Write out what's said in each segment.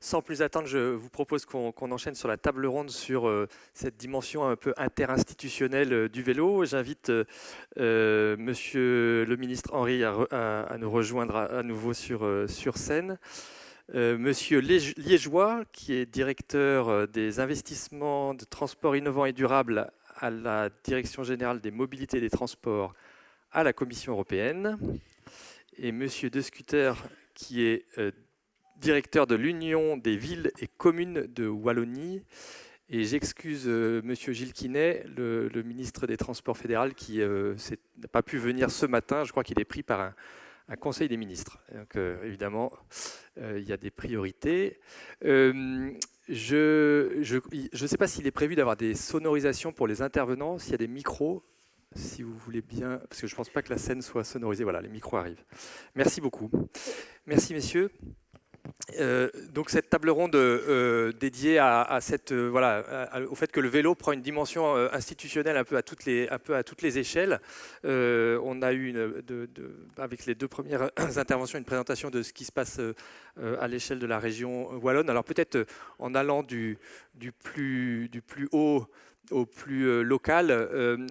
sans plus attendre, je vous propose qu'on enchaîne sur la table ronde sur cette dimension un peu interinstitutionnelle du vélo. J'invite Monsieur le ministre Henry à nous rejoindre à nouveau sur scène. Monsieur Liégeois, qui est directeur des investissements de transport innovant et durable à la Direction générale des mobilités et des transports à la Commission européenne. Et Monsieur De Scutter, qui est directeur de l'Union des villes et communes de Wallonie. Et j'excuse Monsieur Gilles Quinet, le ministre des Transports fédéral, qui n'a pas pu venir ce matin. Je crois qu'il est pris par un conseil des ministres. Donc, évidemment, il y a des priorités. Je ne sais pas s'il est prévu d'avoir des sonorisations pour les intervenants, s'il y a des micros, si vous voulez bien, parce que je ne pense pas que la scène soit sonorisée. Voilà, les micros arrivent. Merci beaucoup. Merci, messieurs. Donc cette table ronde dédiée à cette, au fait que le vélo prend une dimension institutionnelle un peu à toutes les échelles. On a eu avec les deux premières interventions une présentation de ce qui se passe à l'échelle de la région wallonne. Alors peut-être en allant du plus haut au plus local.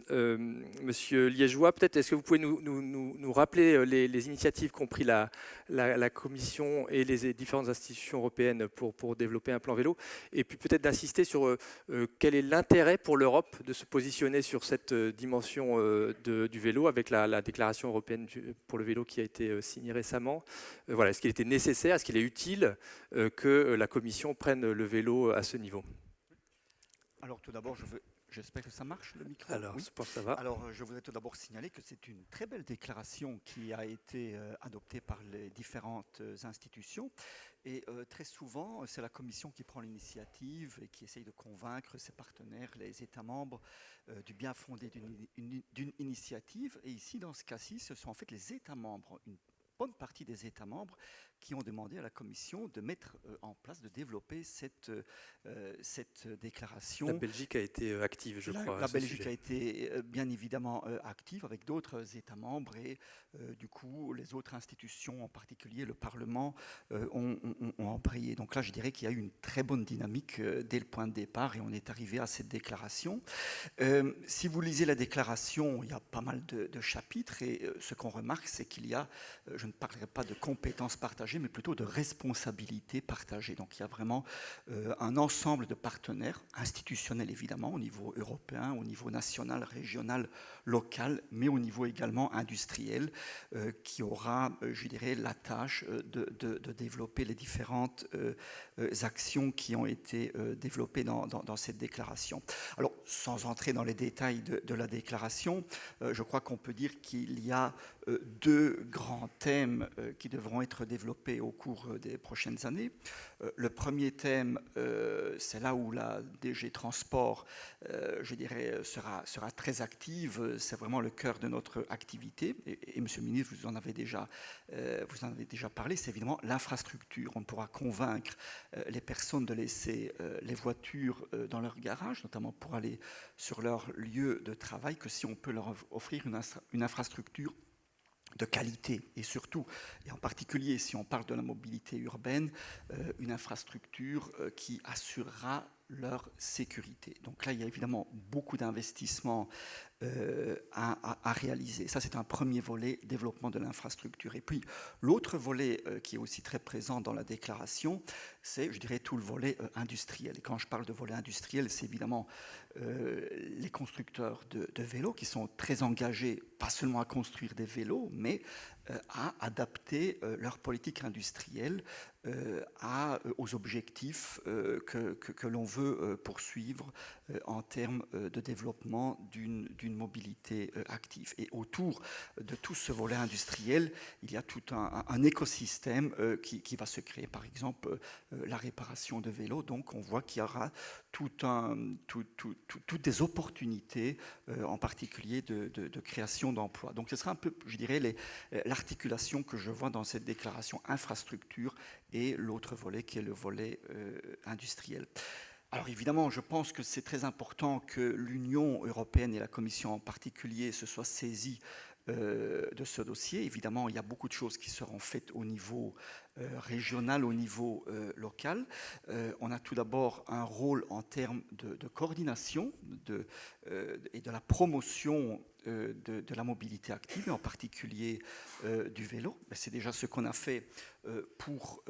Monsieur Liégeois, peut-être est-ce que vous pouvez nous rappeler les initiatives qu'ont pris la Commission et les différentes institutions européennes pour développer un plan vélo, et puis peut-être d'insister sur quel est l'intérêt pour l'Europe de se positionner sur cette dimension du vélo avec la déclaration européenne pour le vélo qui a été signée récemment. Voilà, est-ce qu'il était nécessaire, est-ce qu'il est utile que la Commission prenne le vélo à ce niveau ? Alors tout d'abord, j'espère que ça marche le micro. Alors, oui. je pense que ça va. Alors je voudrais tout d'abord signaler que c'est une très belle déclaration qui a été adoptée par les différentes institutions. Et très souvent, c'est la Commission qui prend l'initiative et qui essaye de convaincre ses partenaires, les États membres, du bien fondé d'une initiative. Et ici, dans ce cas-ci, ce sont en fait les États membres, une bonne partie des États membres qui ont demandé à la Commission de mettre en place, de développer cette déclaration. La Belgique a été active, je crois. La Belgique a été bien évidemment active avec d'autres États membres et du coup les autres institutions, en particulier le Parlement, ont embrayé. Donc là, je dirais qu'il y a eu une très bonne dynamique dès le point de départ et on est arrivé à cette déclaration. Si vous lisez la déclaration, il y a pas mal de chapitres et ce qu'on remarque, c'est qu'il y a, je ne parlerai pas de compétences partagées, mais plutôt de responsabilités partagées. Donc il y a vraiment un ensemble de partenaires, institutionnels évidemment, au niveau européen, au niveau national, régional, local, mais au niveau également industriel, qui aura, je dirais, la tâche de développer les différentes actions qui ont été développées dans cette déclaration. Alors, sans entrer dans les détails de la déclaration, je crois qu'on peut dire qu'il y a deux grands thèmes qui devront être développés au cours des prochaines années. Le premier thème, c'est là où la DG Transport, je dirais, sera très active. C'est vraiment le cœur de notre activité. Et Monsieur le ministre, vous en avez déjà parlé. C'est évidemment l'infrastructure. On pourra convaincre les personnes de laisser les voitures dans leur garage, notamment pour aller sur leur lieu de travail, que si on peut leur offrir une infrastructure de qualité et surtout, et en particulier si on parle de la mobilité urbaine, une infrastructure qui assurera leur sécurité. Donc là, il y a évidemment beaucoup d'investissements à réaliser. Ça, c'est un premier volet, développement de l'infrastructure. Et puis, l'autre volet qui est aussi très présent dans la déclaration, c'est, je dirais, tout le volet industriel. Et quand je parle de volet industriel, c'est évidemment les constructeurs de vélos qui sont très engagés, pas seulement à construire des vélos, mais à adapter leur politique industrielle aux objectifs que l'on veut poursuivre en termes de développement d'une mobilité active. Et autour de tout ce volet industriel, il y a tout un écosystème qui va se créer. Par exemple, la réparation de vélos. Donc, on voit qu'il y aura toutes des opportunités, en particulier de création d'emplois. Donc, ce sera un peu, je dirais, l'articulation que je vois dans cette déclaration infrastructure et l'autre volet qui est le volet industriel. Alors évidemment, je pense que c'est très important que l'Union européenne et la Commission en particulier se soient saisies de ce dossier. Évidemment, il y a beaucoup de choses qui seront faites au niveau régional, au niveau local. On a tout d'abord un rôle en termes de coordination et de la promotion de la mobilité active, et en particulier du vélo. C'est déjà ce qu'on a fait pour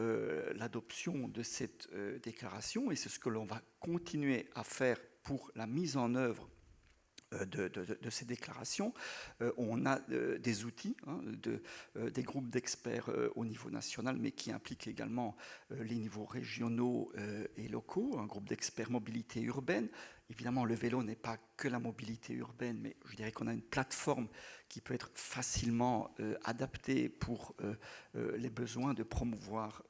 l'adoption de cette déclaration, et c'est ce que l'on va continuer à faire pour la mise en œuvre de ces déclarations. On a des outils, des groupes d'experts au niveau national, mais qui impliquent également les niveaux régionaux et locaux, un groupe d'experts mobilité urbaine. Évidemment, le vélo n'est pas que la mobilité urbaine, mais je dirais qu'on a une plateforme qui peut être facilement adaptée pour les besoins de promouvoir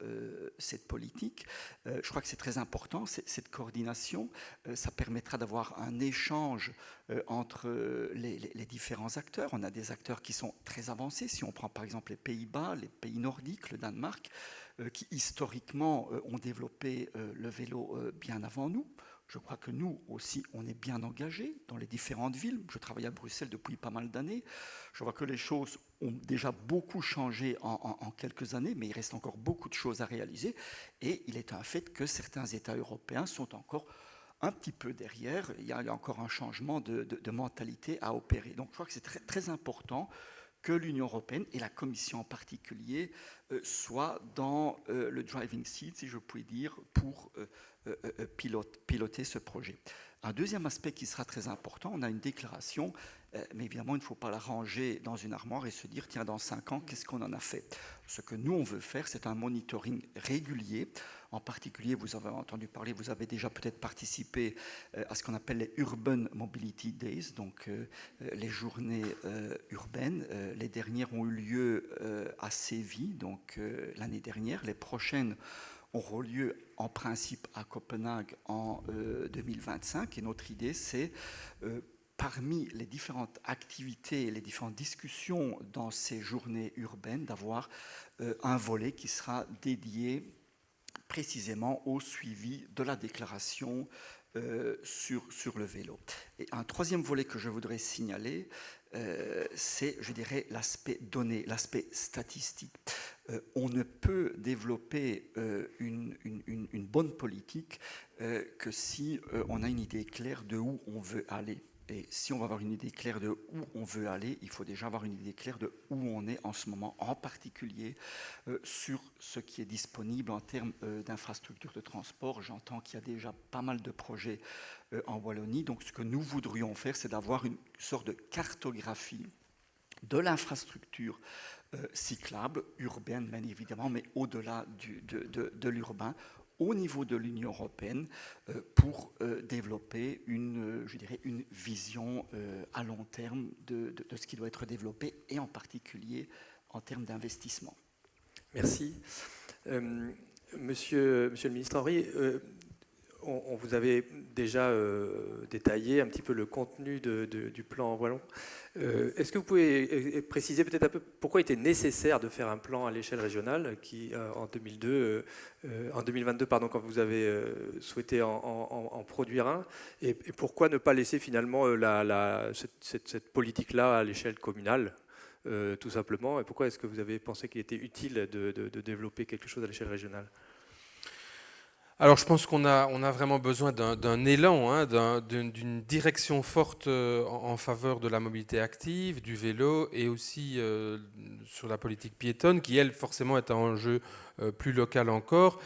cette politique. Je crois que c'est très important, cette coordination. Ça permettra d'avoir un échange entre les différents acteurs. On a des acteurs qui sont très avancés. Si on prend par exemple les Pays-Bas, les pays nordiques, le Danemark, qui historiquement ont développé le vélo bien avant nous. Je crois que nous aussi, on est bien engagés dans les différentes villes. Je travaille à Bruxelles depuis pas mal d'années. Je vois que les choses ont déjà beaucoup changé en quelques années, mais il reste encore beaucoup de choses à réaliser. Et il est un fait que certains États européens sont encore un petit peu derrière. Il y a encore un changement de mentalité à opérer. Donc je crois que c'est très, très important que l'Union européenne, et la Commission en particulier, soient dans le driving seat, si je puis dire, pour piloter ce projet. Un deuxième aspect qui sera très important, on a une déclaration, mais évidemment, il ne faut pas la ranger dans une armoire et se dire, tiens, dans 5 ans, qu'est-ce qu'on en a fait? Ce que nous, on veut faire, c'est un monitoring régulier. En particulier, vous avez entendu parler, vous avez déjà peut-être participé à ce qu'on appelle les Urban Mobility Days, donc les journées urbaines. Les dernières ont eu lieu à Séville, donc l'année dernière. Les prochaines auront lieu en principe à Copenhague en 2025. Et notre idée, c'est parmi les différentes activités et les différentes discussions dans ces journées urbaines, d'avoir un volet qui sera dédié précisément au suivi de la déclaration sur le vélo. Et un troisième volet que je voudrais signaler, c'est, je dirais, l'aspect donné, l'aspect statistique. On ne peut développer une bonne politique que si on a une idée claire de où on veut aller. Et si on va avoir une idée claire de où on veut aller, il faut déjà avoir une idée claire de où on est en ce moment, en particulier sur ce qui est disponible en termes d'infrastructures de transport. J'entends qu'il y a déjà pas mal de projets en Wallonie. Donc ce que nous voudrions faire, c'est d'avoir une sorte de cartographie de l'infrastructure cyclable, urbaine bien évidemment, mais au-delà de l'urbain, au niveau de l'Union européenne pour développer une vision à long terme de ce qui doit être développé, et en particulier en termes d'investissement. Merci. Monsieur le ministre Henry, on vous avait déjà détaillé un petit peu le contenu du plan wallon. Est-ce que vous pouvez préciser peut-être un peu pourquoi il était nécessaire de faire un plan à l'échelle régionale qui, en 2022, quand vous avez souhaité en produire un, et pourquoi ne pas laisser finalement cette politique-là à l'échelle communale, tout simplement, et pourquoi est-ce que vous avez pensé qu'il était utile de développer quelque chose à l'échelle régionale ? Alors je pense qu'on a vraiment besoin d'un élan, d'une direction forte en faveur de la mobilité active, du vélo, et aussi sur la politique piétonne, qui elle forcément est un enjeu plus local encore.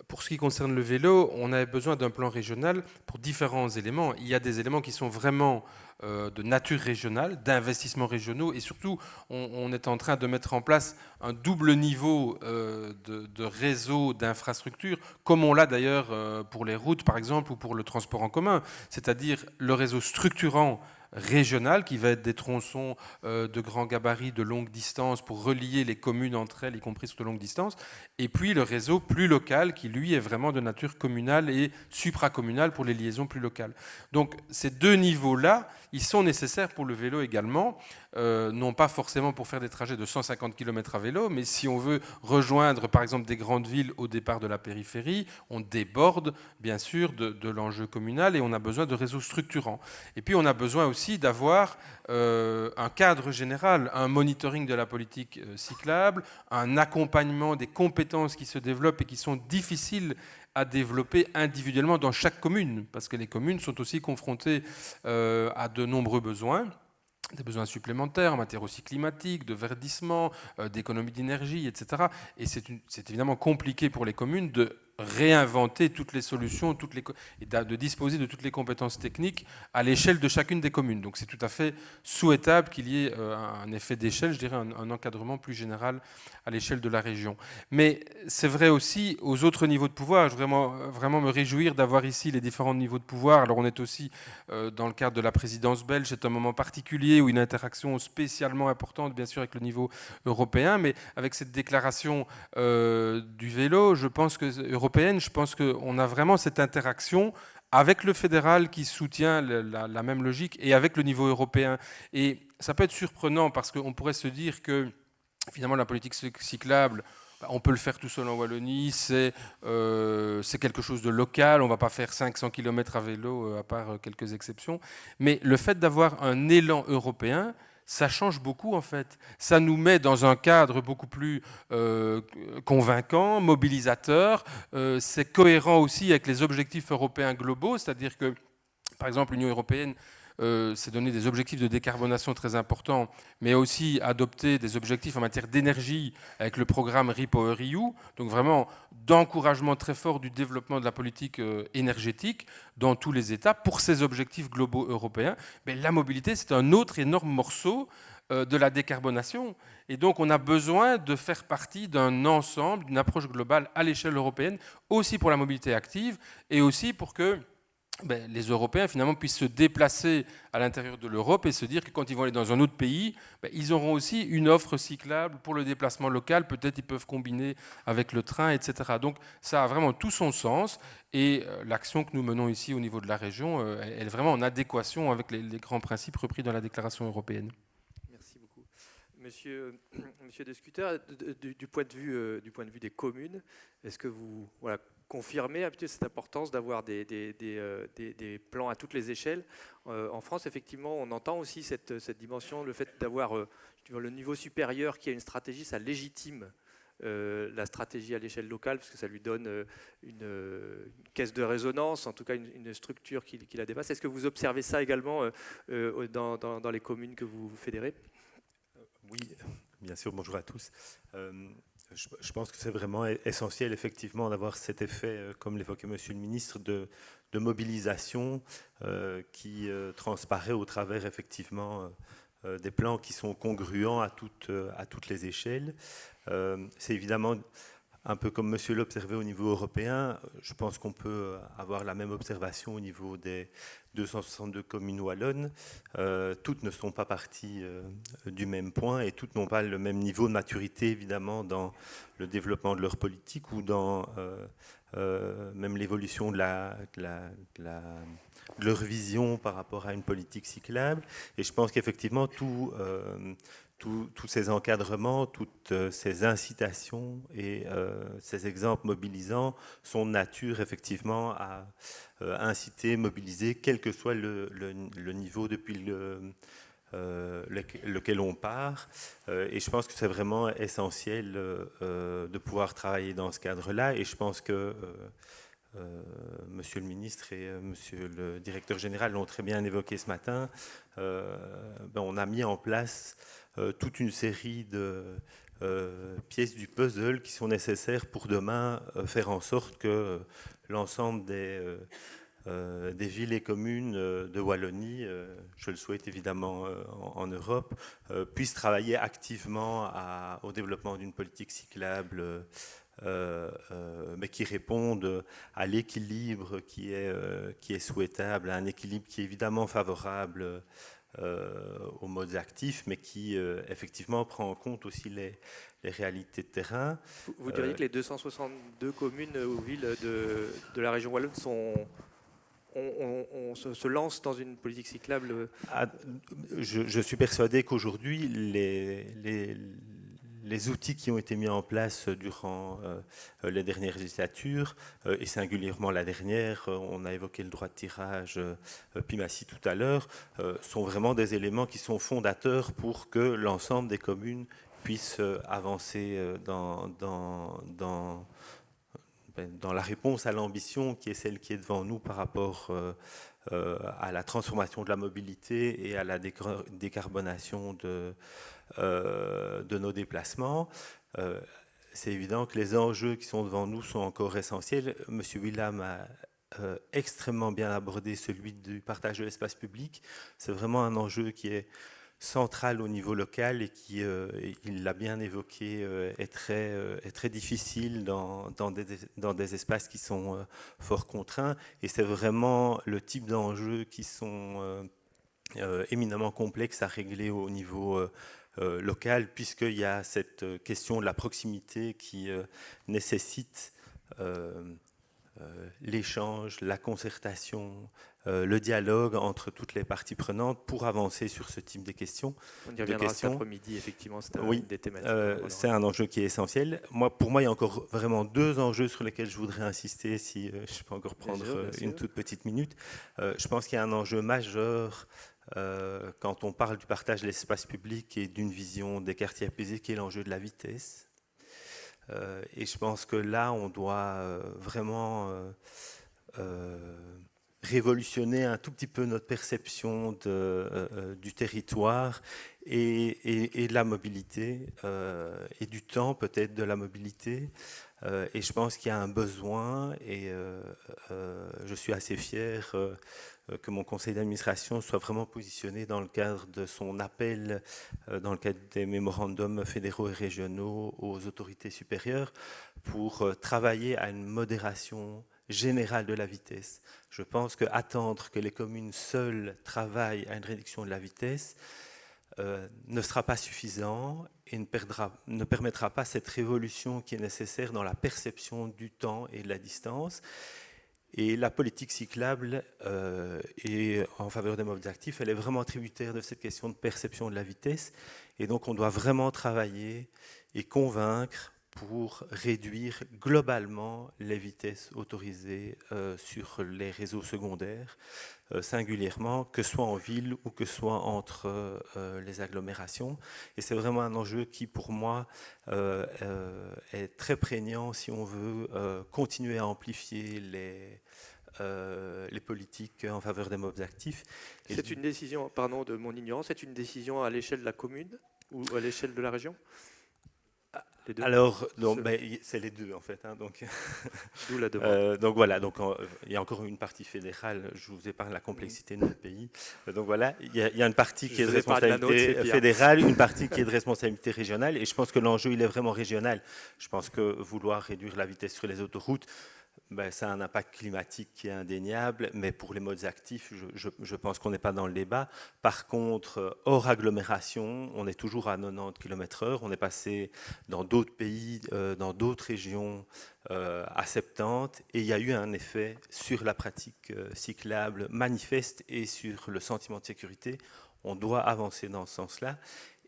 Pour ce qui concerne le vélo, on a besoin d'un plan régional pour différents éléments. Il y a des éléments qui sont vraiment de nature régionale, d'investissements régionaux, et surtout, on est en train de mettre en place un double niveau de réseau d'infrastructures, comme on l'a d'ailleurs pour les routes, par exemple, ou pour le transport en commun, c'est-à-dire le réseau structurant régional qui va être des tronçons de grands gabarits de longue distance pour relier les communes entre elles, y compris sur de longue distance, et puis le réseau plus local qui lui est vraiment de nature communale et supracommunale pour les liaisons plus locales. Donc ces deux niveaux-là, ils sont nécessaires pour le vélo également, non pas forcément pour faire des trajets de 150 km à vélo, mais si on veut rejoindre par exemple des grandes villes au départ de la périphérie, on déborde bien sûr de l'enjeu communal et on a besoin de réseaux structurants. Et puis on a besoin aussi aussi d'avoir un cadre général, un monitoring de la politique cyclable, un accompagnement des compétences qui se développent et qui sont difficiles à développer individuellement dans chaque commune, parce que les communes sont aussi confrontées à de nombreux besoins. Des besoins supplémentaires en matière aussi climatique, de verdissement, d'économie d'énergie, etc. Et c'est évidemment compliqué pour les communes de réinventer toutes les solutions et de disposer de toutes les compétences techniques à l'échelle de chacune des communes. Donc c'est tout à fait souhaitable qu'il y ait un effet d'échelle, je dirais un encadrement plus général à l'échelle de la région. Mais c'est vrai aussi aux autres niveaux de pouvoir. Je veux vraiment me réjouir d'avoir ici les différents niveaux de pouvoir. Alors on est aussi dans le cadre de la présidence belge, c'est un moment particulier où une interaction spécialement importante, bien sûr, avec le niveau européen, mais avec cette déclaration du vélo, je pense qu'on a vraiment cette interaction avec le fédéral qui soutient la même logique et avec le niveau européen. Et ça peut être surprenant parce qu'on pourrait se dire que finalement la politique cyclable, on peut le faire tout seul en Wallonie, c'est quelque chose de local, on ne va pas faire 500 km à vélo à part quelques exceptions. Mais le fait d'avoir un élan européen, ça change beaucoup en fait. Ça nous met dans un cadre beaucoup plus convaincant, mobilisateur. C'est cohérent aussi avec les objectifs européens globaux, c'est-à-dire que, par exemple, l'Union européenne s'est donné des objectifs de décarbonation très importants, mais aussi adopté des objectifs en matière d'énergie avec le programme REPowerEU, donc vraiment d'encouragement très fort du développement de la politique énergétique dans tous les États pour ces objectifs globaux européens. Mais la mobilité, c'est un autre énorme morceau de la décarbonation. Et donc, on a besoin de faire partie d'un ensemble, d'une approche globale à l'échelle européenne, aussi pour la mobilité active et aussi pour que les Européens finalement puissent se déplacer à l'intérieur de l'Europe et se dire que quand ils vont aller dans un autre pays, ils auront aussi une offre cyclable pour le déplacement local. Peut-être ils peuvent combiner avec le train, etc. Donc ça a vraiment tout son sens et l'action que nous menons ici au niveau de la région, elle est vraiment en adéquation avec les grands principes repris dans la Déclaration européenne. Merci beaucoup. Monsieur Descuter, du point de vue des communes, est-ce que vous confirmez un petit peu cette importance d'avoir des plans à toutes les échelles? En France, effectivement, on entend aussi cette dimension, le fait d'avoir le niveau supérieur qui a une stratégie, ça légitime la stratégie à l'échelle locale, parce que ça lui donne une caisse de résonance, en tout cas une structure qui la dépasse. Est-ce que vous observez ça également dans les communes que vous fédérez? Oui, bien sûr, bonjour à tous. Je pense que c'est vraiment essentiel, effectivement, d'avoir cet effet, comme l'évoquait Monsieur le Ministre, de mobilisation qui transparaît au travers, effectivement, des plans qui sont congruents à toutes les échelles. C'est évidemment un peu comme Monsieur l'observait au niveau européen. Je pense qu'on peut avoir la même observation au niveau des 262 communes wallonnes. Toutes ne sont pas parties du même point et toutes n'ont pas le même niveau de maturité, évidemment, dans le développement de leur politique ou dans même l'évolution de leur vision par rapport à une politique cyclable. Et je pense qu'effectivement, tous ces encadrements, toutes ces incitations et ces exemples mobilisants sont de nature effectivement à inciter, mobiliser, quel que soit le niveau depuis lequel on part. Et je pense que c'est vraiment essentiel de pouvoir travailler dans ce cadre-là. Et je pense que Monsieur le ministre et Monsieur le directeur général l'ont très bien évoqué ce matin. On a mis en place toute une série de pièces du puzzle qui sont nécessaires pour demain faire en sorte que l'ensemble des villes et communes de Wallonie, je le souhaite évidemment en Europe, puissent travailler activement au développement d'une politique cyclable mais qui répondent à l'équilibre qui est souhaitable, à un équilibre qui est évidemment favorable aux modes actifs, mais qui effectivement prend en compte aussi les réalités de terrain. Vous diriez que les 262 communes ou villes de la région wallonne se lancent dans une politique cyclable? Je suis persuadé qu'aujourd'hui, les outils qui ont été mis en place durant les dernières législatures, et singulièrement la dernière, on a évoqué le droit de tirage PIMACI tout à l'heure, sont vraiment des éléments qui sont fondateurs pour que l'ensemble des communes puissent avancer dans la réponse à l'ambition qui est celle qui est devant nous par rapport à la transformation de la mobilité et à la décarbonation de nos déplacements. C'est évident que les enjeux qui sont devant nous sont encore essentiels. Monsieur Willam a extrêmement bien abordé celui du partage de l'espace public. C'est vraiment un enjeu qui est central au niveau local et qui, il l'a bien évoqué, est très difficile dans des espaces qui sont fort contraints. Et c'est vraiment le type d'enjeux qui sont éminemment complexes à régler au niveau local, puisqu'il y a cette question de la proximité qui nécessite l'échange, la concertation, le dialogue entre toutes les parties prenantes pour avancer sur ce type de questions. On y reviendra cet après-midi, effectivement, c'est oui, une des thématiques. c'est un enjeu qui est essentiel. Pour moi, il y a encore vraiment deux enjeux sur lesquels je voudrais insister, si je peux encore prendre une toute petite minute. Je pense qu'il y a un enjeu majeur quand on parle du partage de l'espace public et d'une vision des quartiers apaisés, qui est l'enjeu de la vitesse. Et je pense que là, on doit vraiment révolutionner un tout petit peu notre perception du territoire et de la mobilité, et du temps peut-être de la mobilité. Et je pense qu'il y a un besoin, et je suis assez fier que mon conseil d'administration soit vraiment positionné dans le cadre de son appel, dans le cadre des mémorandums fédéraux et régionaux aux autorités supérieures, pour travailler à une modération générale de la vitesse. Je pense qu'attendre que les communes seules travaillent à une réduction de la vitesse ne sera pas suffisant et ne permettra pas cette révolution qui est nécessaire dans la perception du temps et de la distance. Et la politique cyclable et en faveur des modes actifs, elle est vraiment tributaire de cette question de perception de la vitesse. Et donc on doit vraiment travailler et convaincre pour réduire globalement les vitesses autorisées sur les réseaux secondaires, singulièrement, que ce soit en ville ou que ce soit entre les agglomérations. Et c'est vraiment un enjeu qui, pour moi, est très prégnant si on veut continuer à amplifier les politiques en faveur des modes actifs. C'est une décision, pardon de mon ignorance, c'est une décision à l'échelle de la commune ou à l'échelle de la région ? Les deux. Alors, c'est les deux en fait. Donc, d'où la demande. Donc voilà, il y a encore une partie fédérale. Je vous épargne la complexité de notre pays. Donc voilà, il y a une partie qui est de responsabilité fédérale, une partie qui est de responsabilité régionale. Et je pense que l'enjeu, il est vraiment régional. Je pense que vouloir réduire la vitesse sur les autoroutes, ça a un impact climatique qui est indéniable, mais pour les modes actifs, je pense qu'on n'est pas dans le débat. Par contre, hors agglomération, on est toujours à 90 km/h. On est passé dans d'autres pays, dans d'autres régions, à 70, et il y a eu un effet sur la pratique cyclable manifeste et sur le sentiment de sécurité. On doit avancer dans ce sens-là.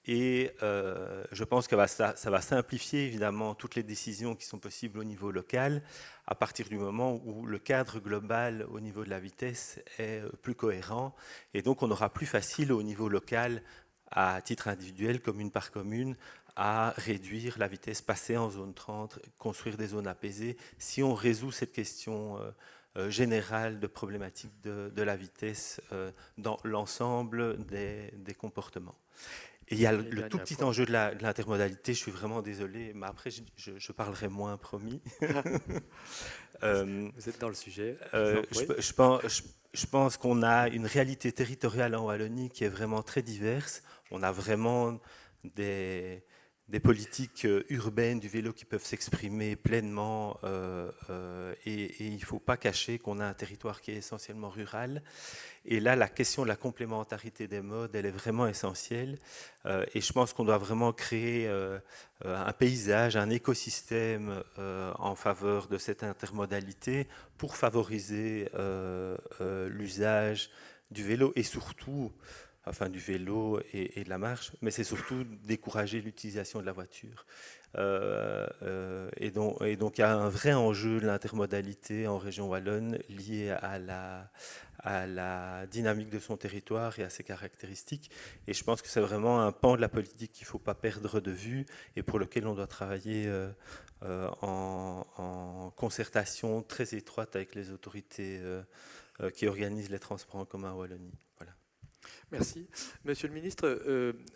Et je pense que ça va simplifier évidemment toutes les décisions qui sont possibles au niveau local à partir du moment où le cadre global au niveau de la vitesse est plus cohérent. Et donc on aura plus facile au niveau local, à titre individuel, commune par commune, à réduire la vitesse, passer en zone 30, construire des zones apaisées, si on résout cette question générale de problématique de la vitesse dans l'ensemble des comportements. Et il y a le tout petit enjeu de l'intermodalité, je suis vraiment désolé, mais après je parlerai moins, promis. Vous êtes dans le sujet. Je pense qu'on a une réalité territoriale en Wallonie qui est vraiment très diverse. On a vraiment des politiques urbaines du vélo qui peuvent s'exprimer pleinement et il ne faut pas cacher qu'on a un territoire qui est essentiellement rural. Et là, la question de la complémentarité des modes, elle est vraiment essentielle. Et je pense qu'on doit vraiment créer un paysage, un écosystème en faveur de cette intermodalité pour favoriser l'usage du vélo et surtout enfin du vélo et de la marche, mais c'est surtout décourager l'utilisation de la voiture. Et donc il y a un vrai enjeu de l'intermodalité en région wallonne lié à la dynamique de son territoire et à ses caractéristiques. Et je pense que c'est vraiment un pan de la politique qu'il ne faut pas perdre de vue et pour lequel on doit travailler en concertation très étroite avec les autorités qui organisent les transports en commun en Wallonie. Voilà. Merci. Monsieur le ministre,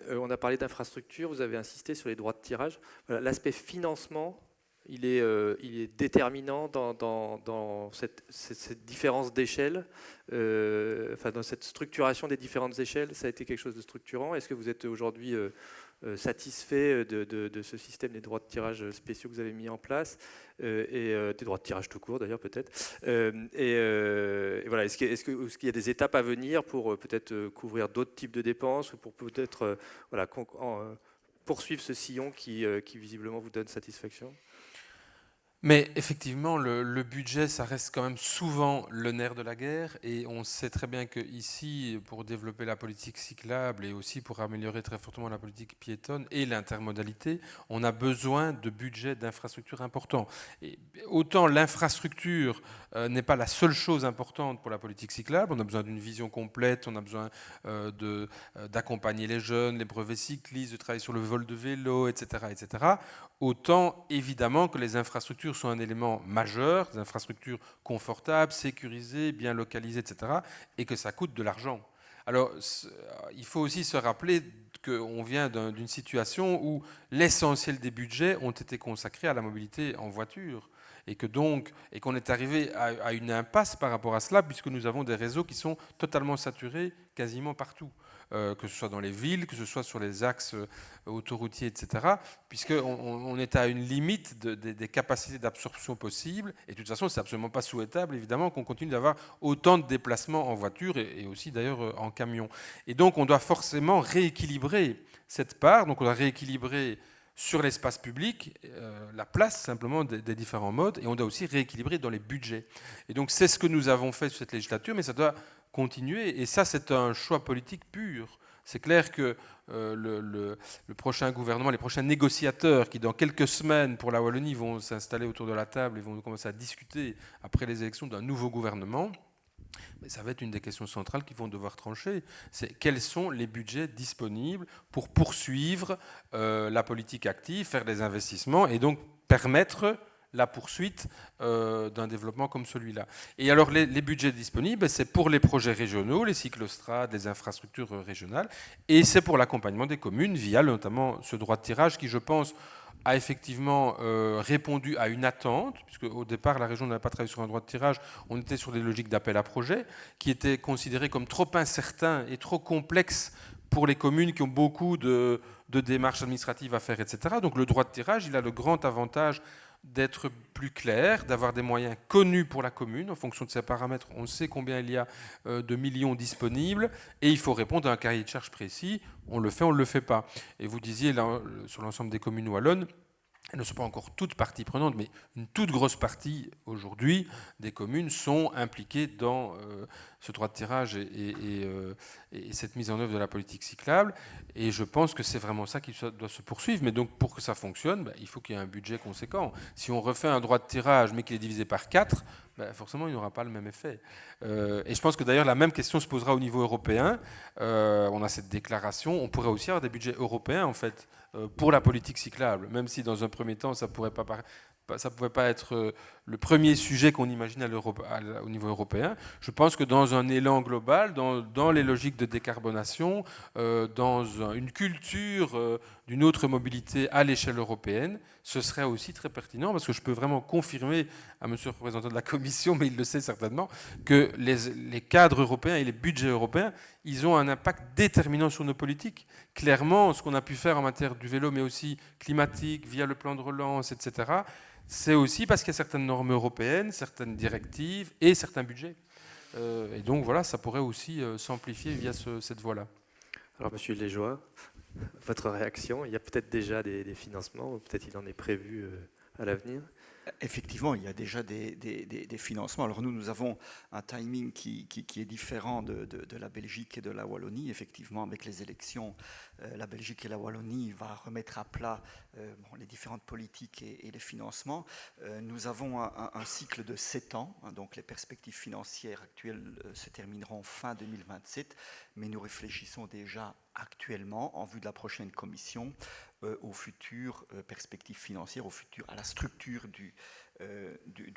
on a parlé d'infrastructure, vous avez insisté sur les droits de tirage. Voilà, l'aspect financement, il est déterminant dans cette différence d'échelle, enfin dans cette structuration des différentes échelles. Ça a été quelque chose de structurant. Est-ce que vous êtes aujourd'hui satisfait de ce système des droits de tirage spéciaux que vous avez mis en place, et des droits de tirage tout court d'ailleurs peut-être, et voilà, est-ce qu'il y a des étapes à venir pour peut-être couvrir d'autres types de dépenses ou pour peut-être voilà, poursuivre ce sillon qui visiblement vous donne satisfaction? Mais effectivement, le budget, ça reste quand même souvent le nerf de la guerre. Et on sait très bien qu'ici, pour développer la politique cyclable et aussi pour améliorer très fortement la politique piétonne et l'intermodalité, on a besoin de budgets d'infrastructures importants. Et autant l'infrastructure n'est pas la seule chose importante pour la politique cyclable, on a besoin d'une vision complète, on a besoin d'accompagner les jeunes, les brevets cyclistes, de travailler sur le vol de vélo, etc., etc. Autant évidemment que les infrastructures sont un élément majeur, des infrastructures confortables, sécurisées, bien localisées, etc., et que ça coûte de l'argent. Alors, il faut aussi se rappeler qu'on vient d'une situation où l'essentiel des budgets ont été consacrés à la mobilité en voiture, et qu'on est arrivé à une impasse par rapport à cela, puisque nous avons des réseaux qui sont totalement saturés quasiment partout. Que ce soit dans les villes, que ce soit sur les axes autoroutiers, etc., puisqu'on est à une limite des capacités d'absorption possibles. Et de toute façon, c'est absolument pas souhaitable, évidemment, qu'on continue d'avoir autant de déplacements en voiture et aussi d'ailleurs en camion. Et donc, on doit forcément rééquilibrer cette part. Donc, on doit rééquilibrer sur l'espace public la place simplement des différents modes, et on doit aussi rééquilibrer dans les budgets. Et donc, c'est ce que nous avons fait sur cette législature, mais ça doit continuer, et ça c'est un choix politique pur. C'est clair que le prochain gouvernement, les prochains négociateurs qui dans quelques semaines pour la Wallonie vont s'installer autour de la table et vont commencer à discuter après les élections d'un nouveau gouvernement, mais ça va être une des questions centrales qu'ils vont devoir trancher. C'est quels sont les budgets disponibles pour poursuivre la politique active, faire des investissements et donc permettre la poursuite d'un développement comme celui-là. Et alors les budgets disponibles, c'est pour les projets régionaux, les cyclostrades, les infrastructures régionales, et c'est pour l'accompagnement des communes via notamment ce droit de tirage qui, je pense, a effectivement répondu à une attente, puisque au départ la région n'avait pas travaillé sur un droit de tirage, on était sur des logiques d'appel à projet qui étaient considérés comme trop incertains et trop complexes pour les communes qui ont beaucoup de démarches administratives à faire, etc. Donc le droit de tirage, il a le grand avantage d'être plus clair, d'avoir des moyens connus pour la commune. En fonction de ses paramètres, on sait combien il y a de millions disponibles, et il faut répondre à un cahier de charges précis. On le fait, on ne le fait pas. Et vous disiez, là, sur l'ensemble des communes wallonnes, elles ne sont pas encore toutes parties prenantes, mais une toute grosse partie aujourd'hui des communes sont impliquées dans ce droit de tirage et cette mise en œuvre de la politique cyclable. Et je pense que c'est vraiment ça qui doit se poursuivre. Mais donc pour que ça fonctionne, il faut qu'il y ait un budget conséquent. Si on refait un droit de tirage mais qu'il est divisé par 4, forcément il n'aura pas le même effet. Et je pense que d'ailleurs la même question se posera au niveau européen. On a cette déclaration. On pourrait aussi avoir des budgets européens en fait pour la politique cyclable, même si dans un premier temps ça ne pouvait pas être le premier sujet qu'on imagine au niveau européen. Je pense que dans un élan global, dans les logiques de décarbonation, dans une culture d'une autre mobilité à l'échelle européenne, ce serait aussi très pertinent, parce que je peux vraiment confirmer à monsieur le représentant de la Commission, mais il le sait certainement, que les cadres européens et les budgets européens, ils ont un impact déterminant sur nos politiques. Clairement, ce qu'on a pu faire en matière du vélo, mais aussi climatique, via le plan de relance, etc., c'est aussi parce qu'il y a certaines normes européennes, certaines directives et certains budgets. Et donc voilà, ça pourrait aussi s'amplifier via cette voie-là. Alors monsieur Léjoie, votre réaction, il y a peut-être déjà des financements, ou peut-être il en est prévu à l'avenir? Effectivement, il y a déjà des financements. Alors nous avons un timing qui est différent de la Belgique et de la Wallonie. Effectivement, avec les élections, la Belgique et la Wallonie vont remettre à plat les différentes politiques et les financements. Nous avons un cycle de 7 ans, hein, donc les perspectives financières actuelles se termineront fin 2027, mais nous réfléchissons déjà actuellement, en vue de la prochaine commission, aux futures perspectives financières, à la structure du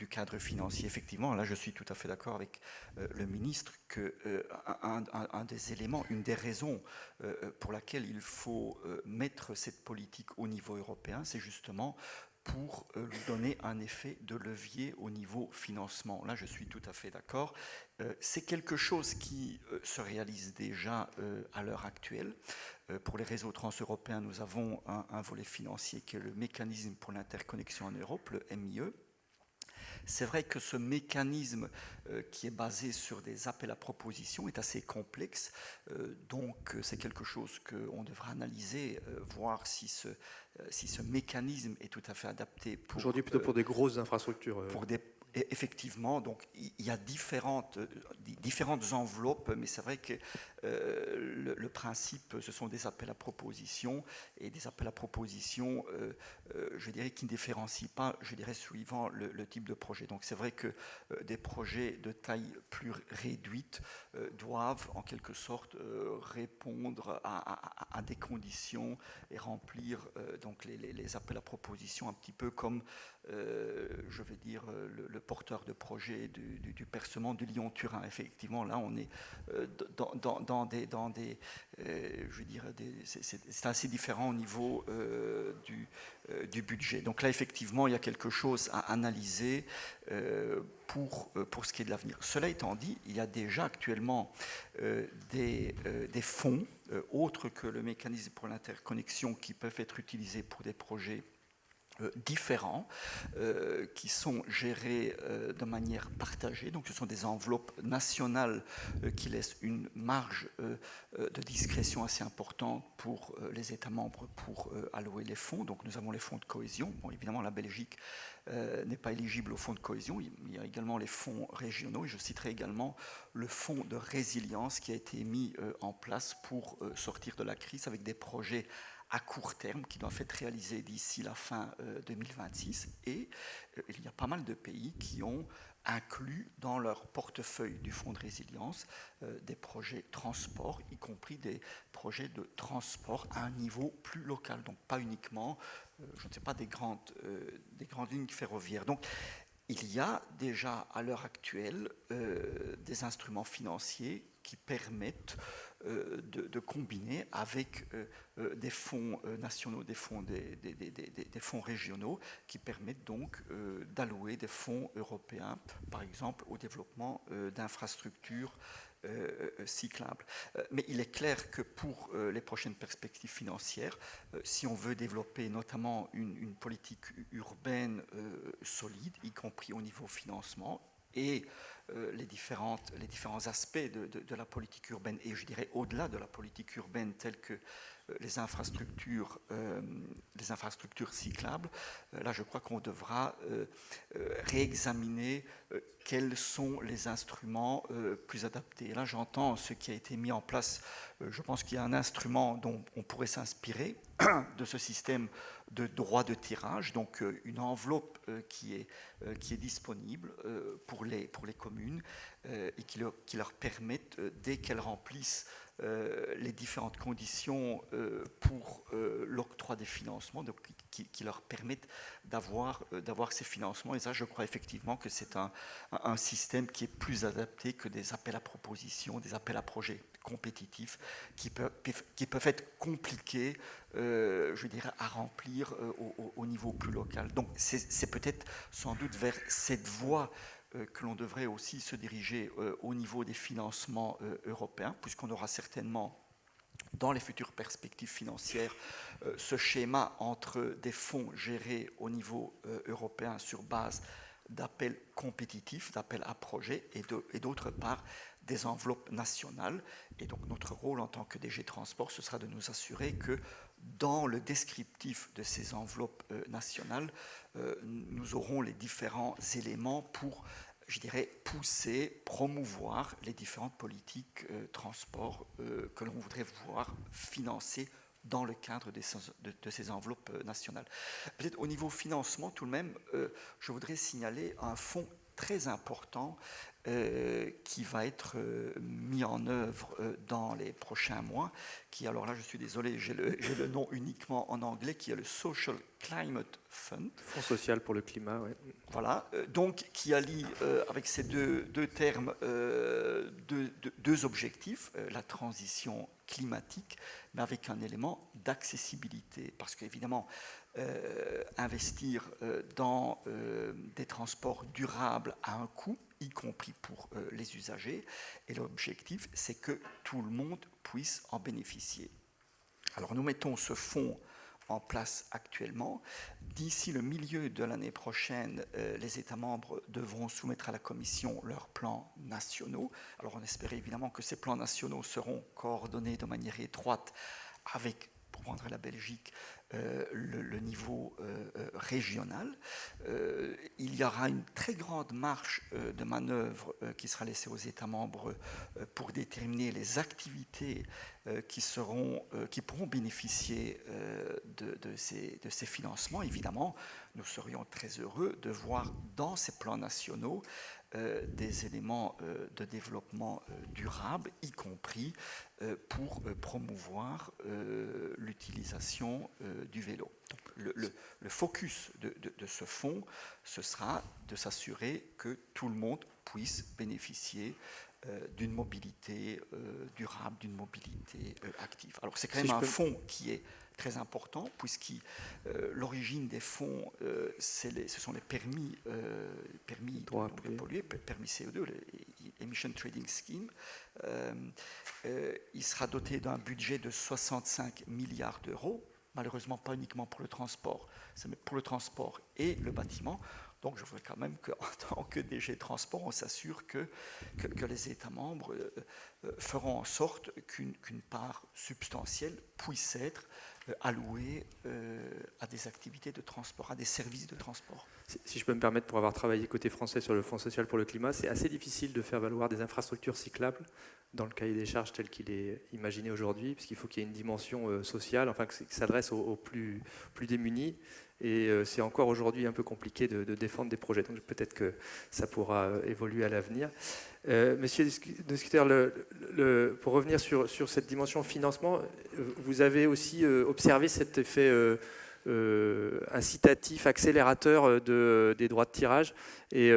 cadre financier. Effectivement, là je suis tout à fait d'accord avec le ministre que un des éléments, une des raisons pour laquelle il faut mettre cette politique au niveau européen, c'est justement pour lui donner un effet de levier au niveau financement. Là, je suis tout à fait d'accord. C'est quelque chose qui se réalise déjà à l'heure actuelle. Pour les réseaux transeuropéens, nous avons un volet financier qui est le mécanisme pour l'interconnexion en Europe, le MIE. C'est vrai que ce mécanisme qui est basé sur des appels à propositions est assez complexe, donc c'est quelque chose qu'on devra analyser, voir si ce mécanisme est tout à fait adapté pour... Aujourd'hui, plutôt pour des grosses infrastructures. Effectivement, donc il y a différentes enveloppes, mais c'est vrai que le principe, ce sont des appels à propositions, et des appels à propositions, je dirais, qui ne différencient pas, je dirais, suivant le type de projet. Donc c'est vrai que des projets de taille plus réduite doivent, en quelque sorte, répondre à des conditions et remplir donc les appels à propositions un petit peu comme, je vais dire, le porteur de projet du percement du Lyon-Turin. Effectivement, là, on est dans des je veux dire, c'est assez différent au niveau du budget. Donc là, effectivement, il y a quelque chose à analyser pour ce qui est de l'avenir. Cela étant dit, il y a déjà actuellement des fonds autres que le mécanisme pour l'interconnexion qui peuvent être utilisés pour des projets différents qui sont gérés de manière partagée. Donc ce sont des enveloppes nationales qui laissent une marge de discrétion assez importante pour les États membres pour allouer les fonds. Donc nous avons les fonds de cohésion. Bon, évidemment, la Belgique n'est pas éligible aux fonds de cohésion. Il y a également les fonds régionaux et je citerai également le fonds de résilience qui a été mis en place pour sortir de la crise avec des projets à court terme qui doivent être réalisés d'ici la fin 2026. Et il y a pas mal de pays qui ont inclus dans leur portefeuille du fonds de résilience des projets transport, y compris des projets de transport à un niveau plus local, donc pas uniquement, je ne sais pas, des grandes lignes ferroviaires. Donc, il y a déjà à l'heure actuelle des instruments financiers qui permettent de combiner avec des fonds nationaux, des fonds régionaux, qui permettent donc d'allouer des fonds européens, par exemple, au développement d'infrastructures cyclables. Mais il est clair que pour les prochaines perspectives financières, si on veut développer notamment une politique urbaine solide, y compris au niveau financement, et les différents aspects de la politique urbaine, et je dirais au-delà de la politique urbaine, telles que les infrastructures cyclables, là je crois qu'on devra réexaminer quels sont les instruments plus adaptés. Et là j'entends ce qui a été mis en place, je pense qu'il y a un instrument dont on pourrait s'inspirer de ce système de droit de tirage, donc une enveloppe qui est disponible pour les communes et qui leur permettent, dès qu'elles remplissent les différentes conditions pour l'octroi des financements, donc qui leur permettent d'avoir ces financements. Et ça, je crois effectivement que c'est un système qui est plus adapté que des appels à propositions, des appels à projets compétitifs qui peuvent être compliqués, je dirais, à remplir au niveau plus local. Donc c'est peut-être sans doute vers cette voie que l'on devrait aussi se diriger au niveau des financements européens, puisqu'on aura certainement dans les futures perspectives financières ce schéma entre des fonds gérés au niveau européen sur base d'appels compétitifs, d'appels à projets, et d'autre part des enveloppes nationales. Et donc notre rôle en tant que DG Transport, ce sera de nous assurer que dans le descriptif de ces enveloppes nationales, nous aurons les différents éléments pour, je dirais, pousser, promouvoir les différentes politiques transport que l'on voudrait voir financer dans le cadre de ces enveloppes nationales. Peut-être au niveau financement, tout de même, je voudrais signaler un fonds très important qui va être mis en œuvre dans les prochains mois, qui, alors là, je suis désolé, j'ai le nom uniquement en anglais, qui est le Social Climate Fund. Fonds social pour le climat, oui. Voilà, donc qui allie avec ces deux termes deux objectifs, la transition climatique, mais avec un élément d'accessibilité, parce qu'évidemment, investir dans des transports durables à un coût, y compris pour les usagers, et l'objectif, c'est que tout le monde puisse en bénéficier. Alors nous mettons ce fonds en place actuellement. D'ici le milieu de l'année prochaine, les États membres devront soumettre à la Commission leurs plans nationaux. Alors on espère évidemment que ces plans nationaux seront coordonnés de manière étroite avec, pour prendre la Belgique, le niveau régional. Il y aura une très grande marge de manœuvre qui sera laissée aux États membres pour déterminer les activités qui pourront bénéficier de ces financements. Évidemment, nous serions très heureux de voir dans ces plans nationaux des éléments de développement durable, y compris pour promouvoir l'utilisation du vélo. Donc, le focus de ce fonds, ce sera de s'assurer que tout le monde puisse bénéficier d'une mobilité durable, d'une mobilité active. Alors c'est quand même un fonds qui est très important, puisque l'origine des fonds, ce sont les permis de polluer, permis CO2, les Emission Trading Scheme. Il sera doté d'un budget de 65 milliards d'euros, malheureusement pas uniquement pour le transport, c'est pour le transport et le bâtiment. Donc je voudrais quand même qu'en tant que DG Transport, on s'assure que les États membres feront en sorte qu'une part substantielle puisse être allouée à des activités de transport, à des services de transport. Si je peux me permettre, pour avoir travaillé côté français sur le Fonds social pour le climat, c'est assez difficile de faire valoir des infrastructures cyclables dans le cahier des charges tel qu'il est imaginé aujourd'hui, puisqu'il faut qu'il y ait une dimension sociale, enfin que ça s'adresse aux plus démunis. Et c'est encore aujourd'hui un peu compliqué de défendre des projets. Donc peut-être que ça pourra évoluer à l'avenir. Monsieur Descutter, pour revenir sur cette dimension financement, vous avez aussi observé cet effet incitatif, accélérateur des droits de tirage. Et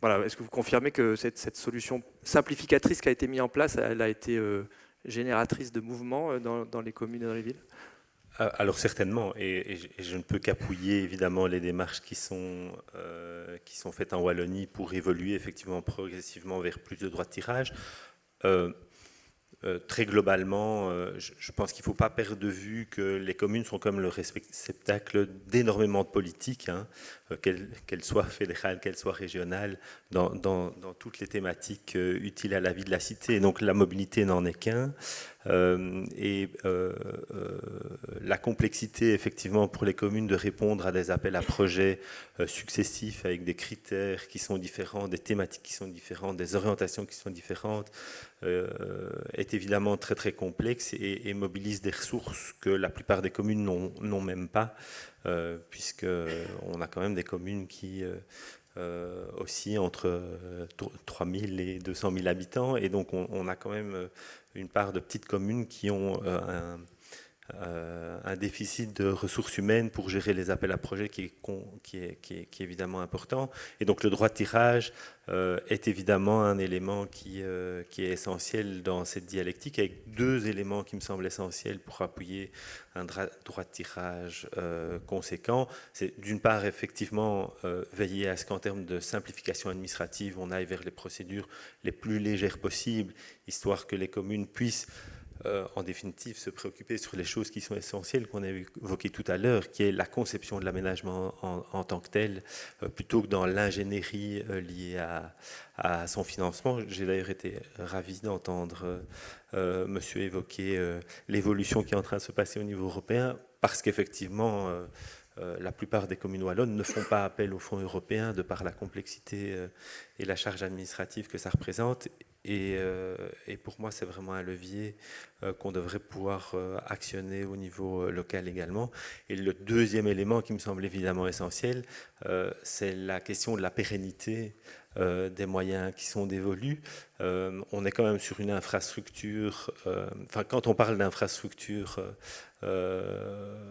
voilà, est-ce que vous confirmez que cette solution simplificatrice qui a été mise en place, elle a été génératrice de mouvements dans les communes et dans les villes ? Alors certainement, et je ne peux qu'appuyer évidemment les démarches qui sont faites en Wallonie pour évoluer effectivement progressivement vers plus de droits de tirage. Très globalement, je pense qu'il ne faut pas perdre de vue que les communes sont comme le réceptacle d'énormément de politiques, hein, qu'elles soient fédérales, qu'elles soient régionales, dans toutes les thématiques utiles à la vie de la cité. Et donc la mobilité n'en est qu'un. La complexité, effectivement, pour les communes de répondre à des appels à projets successifs avec des critères qui sont différents, des thématiques qui sont différentes, des orientations qui sont différentes, est évidemment très très complexe et mobilise des ressources que la plupart des communes n'ont même pas, puisqu'on a quand même des communes qui aussi entre 3 000 et 200 000 habitants, et donc on a quand même une part de petites communes qui ont un déficit de ressources humaines pour gérer les appels à projets qui est évidemment important. Et donc le droit de tirage est évidemment un élément qui est essentiel dans cette dialectique, avec deux éléments qui me semblent essentiels pour appuyer un droit de tirage conséquent. C'est d'une part effectivement veiller à ce qu'en termes de simplification administrative, on aille vers les procédures les plus légères possibles, histoire que les communes puissent en définitive se préoccuper sur les choses qui sont essentielles qu'on a évoquées tout à l'heure, qui est la conception de l'aménagement en tant que tel, plutôt que dans l'ingénierie liée à son financement. J'ai d'ailleurs été ravi d'entendre monsieur évoquer l'évolution qui est en train de se passer au niveau européen, parce qu'effectivement, la plupart des communes wallonnes ne font pas appel aux fonds européens de par la complexité et la charge administrative que ça représente. Et pour moi, c'est vraiment un levier qu'on devrait pouvoir actionner au niveau local également. Et le deuxième élément qui me semble évidemment essentiel, c'est la question de la pérennité des moyens qui sont dévolus. On est quand même sur une infrastructure, enfin quand on parle d'infrastructure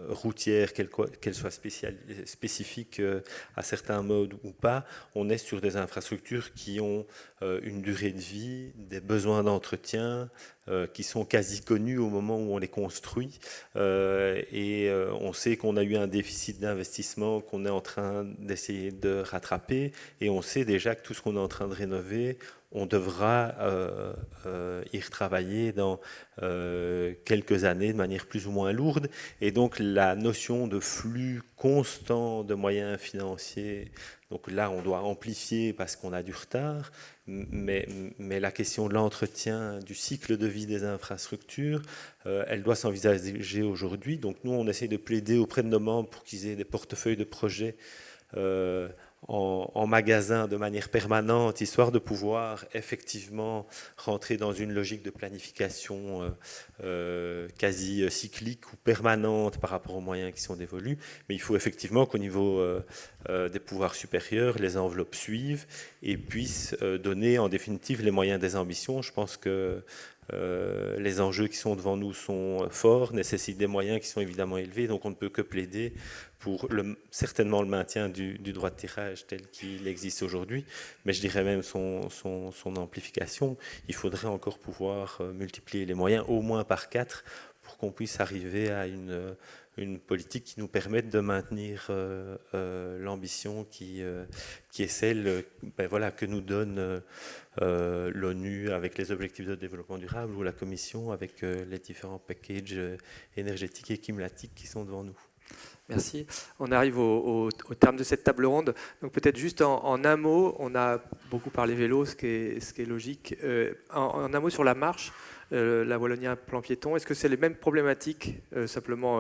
routière, qu'elle soit spécifique à certains modes ou pas, on est sur des infrastructures qui ont une durée de vie, des besoins d'entretien qui sont quasi connus au moment où on les construit. On sait qu'on a eu un déficit d'investissement qu'on est en train d'essayer de rattraper, et on sait déjà que tout ce qu'on est en train de rénover, on devra y retravailler dans quelques années de manière plus ou moins lourde. Et donc la notion de flux constant de moyens financiers, donc là on doit amplifier parce qu'on a du retard, mais la question de l'entretien, du cycle de vie des infrastructures, elle doit s'envisager aujourd'hui. Donc nous on essaie de plaider auprès de nos membres pour qu'ils aient des portefeuilles de projets en magasin de manière permanente, histoire de pouvoir effectivement rentrer dans une logique de planification quasi cyclique ou permanente par rapport aux moyens qui sont dévolus. Mais il faut effectivement qu'au niveau des pouvoirs supérieurs, les enveloppes suivent et puissent donner en définitive les moyens des ambitions. Je pense que les enjeux qui sont devant nous sont forts, nécessitent des moyens qui sont évidemment élevés, donc on ne peut que plaider pour certainement le maintien du droit de tirage tel qu'il existe aujourd'hui, mais je dirais même son amplification. Il faudrait encore pouvoir multiplier les moyens au moins par 4 pour qu'on puisse arriver à une politique qui nous permette de maintenir l'ambition qui est celle que nous donne l'ONU avec les objectifs de développement durable, ou la Commission avec les différents packages énergétiques et climatiques qui sont devant nous. Merci. On arrive au terme de cette table ronde. Donc peut-être juste en un mot, on a beaucoup parlé vélo, ce qui est logique. En un mot sur la marche, la Wallonia plan piéton, est-ce que c'est les mêmes problématiques, simplement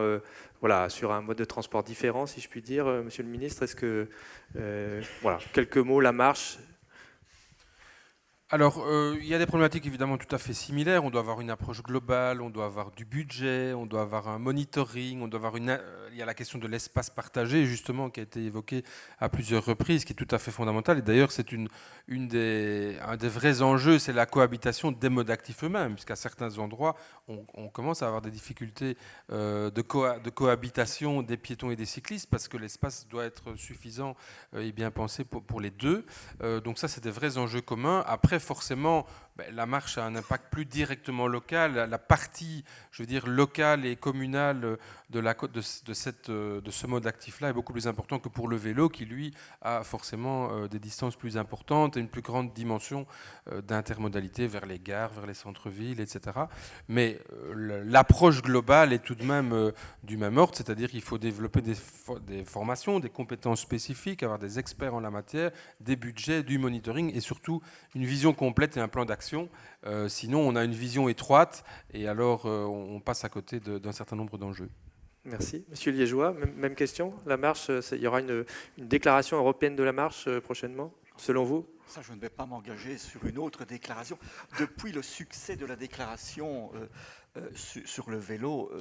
sur un mode de transport différent, si je puis dire, Monsieur le Ministre? Est-ce que, quelques mots, la marche? Alors, il y a des problématiques évidemment tout à fait similaires. On doit avoir une approche globale, on doit avoir du budget, on doit avoir un monitoring, on doit avoir il y a la question de l'espace partagé, justement, qui a été évoquée à plusieurs reprises, qui est tout à fait fondamentale. Et d'ailleurs, c'est un des vrais enjeux, c'est la cohabitation des modes actifs eux-mêmes, puisqu'à certains endroits, on commence à avoir des difficultés de cohabitation des piétons et des cyclistes, parce que l'espace doit être suffisant et bien pensé pour les deux. Donc ça, c'est des vrais enjeux communs. Après, forcément, la marche a un impact plus directement local. La partie, je veux dire, locale et communale de ce mode actif-là est beaucoup plus important que pour le vélo, qui, lui, a forcément des distances plus importantes et une plus grande dimension d'intermodalité vers les gares, vers les centres-villes, etc. Mais l'approche globale est tout de même du même ordre, c'est-à-dire qu'il faut développer des formations, des compétences spécifiques, avoir des experts en la matière, des budgets, du monitoring et surtout une vision complète et un plan d'action. Sinon, on a une vision étroite et alors on passe à côté d'un certain nombre d'enjeux. Merci. Monsieur Liégeois, même question. La marche, il y aura une déclaration européenne de la marche prochainement, selon vous? Ça, je ne vais pas m'engager sur une autre déclaration. Depuis le succès de la déclaration sur le vélo,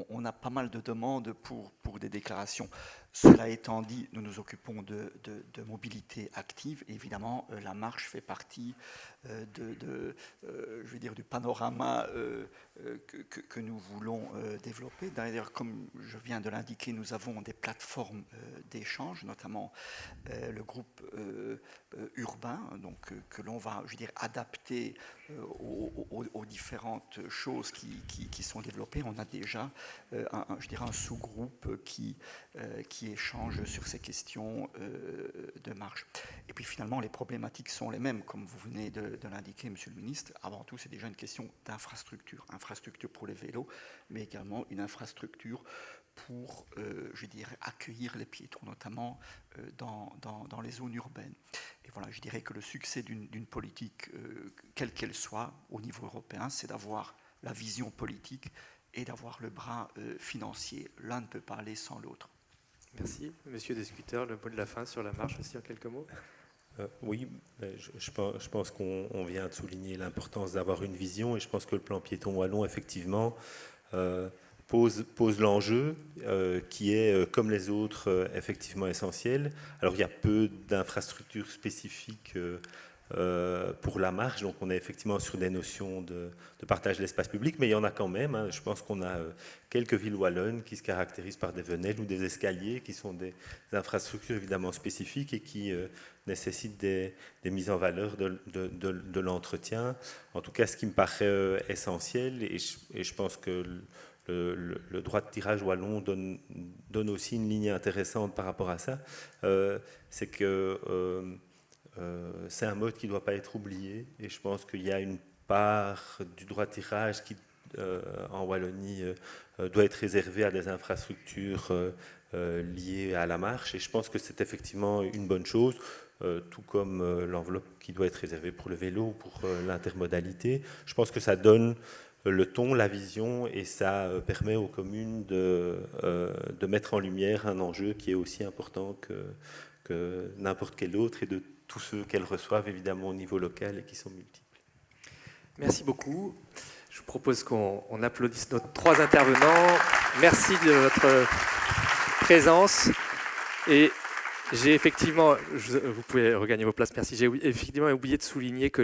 on a pas mal de demandes pour des déclarations. Cela étant dit, nous nous occupons de mobilité active. Et évidemment, la marche fait partie je veux dire, du panorama que nous voulons développer. D'ailleurs, comme je viens de l'indiquer, nous avons des plateformes d'échange, notamment le groupe urbain urbain, donc que l'on va, je veux dire, adapter aux différentes choses qui sont développées. On a déjà, je dirais, un sous-groupe qui échange sur ces questions de marge. Et puis finalement, les problématiques sont les mêmes, comme vous venez de l'indiquer, Monsieur le Ministre. Avant tout, c'est déjà une question d'infrastructure. Infrastructure pour les vélos, mais également une infrastructure pour, je dirais, accueillir les piétons, notamment dans les zones urbaines. Et voilà, je dirais que le succès d'une politique, quelle qu'elle soit, au niveau européen, c'est d'avoir la vision politique et d'avoir le bras financier. L'un ne peut pas aller sans l'autre. Merci. Monsieur Descuteurs, le mot de la fin sur la marche aussi en quelques mots. Oui, je pense qu'on vient de souligner l'importance d'avoir une vision, et je pense que le plan piéton wallon, effectivement, pose l'enjeu qui est, comme les autres, effectivement essentiel. Alors, il y a peu d'infrastructures spécifiques pour la marche, donc on est effectivement sur des notions de partage de l'espace public, mais il y en a quand même. Hein. Je pense qu'on a quelques villes wallonnes qui se caractérisent par des venelles ou des escaliers, qui sont des infrastructures évidemment spécifiques et qui nécessitent des mises en valeur de l'entretien. En tout cas, ce qui me paraît essentiel, et je pense que le droit de tirage wallon donne aussi une ligne intéressante par rapport à ça, c'est que c'est un mode qui ne doit pas être oublié, et je pense qu'il y a une part du droit de tirage qui, en Wallonie, doit être réservée à des infrastructures liées à la marche, et je pense que c'est effectivement une bonne chose, tout comme l'enveloppe qui doit être réservée pour le vélo ou pour l'intermodalité. Je pense que ça donne le ton, la vision, et ça permet aux communes de mettre en lumière un enjeu qui est aussi important que n'importe quel autre, et de tous ceux qu'elles reçoivent évidemment au niveau local et qui sont multiples. Merci beaucoup. Je vous propose qu'on applaudisse nos 3 intervenants. Merci de votre présence. Et j'ai effectivement, vous pouvez regagner vos places, merci. J'ai effectivement oublié de souligner que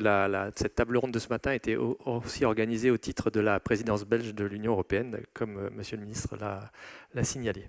cette table ronde de ce matin était aussi organisée au titre de la présidence belge de l'Union européenne, comme Monsieur le ministre l'a signalé.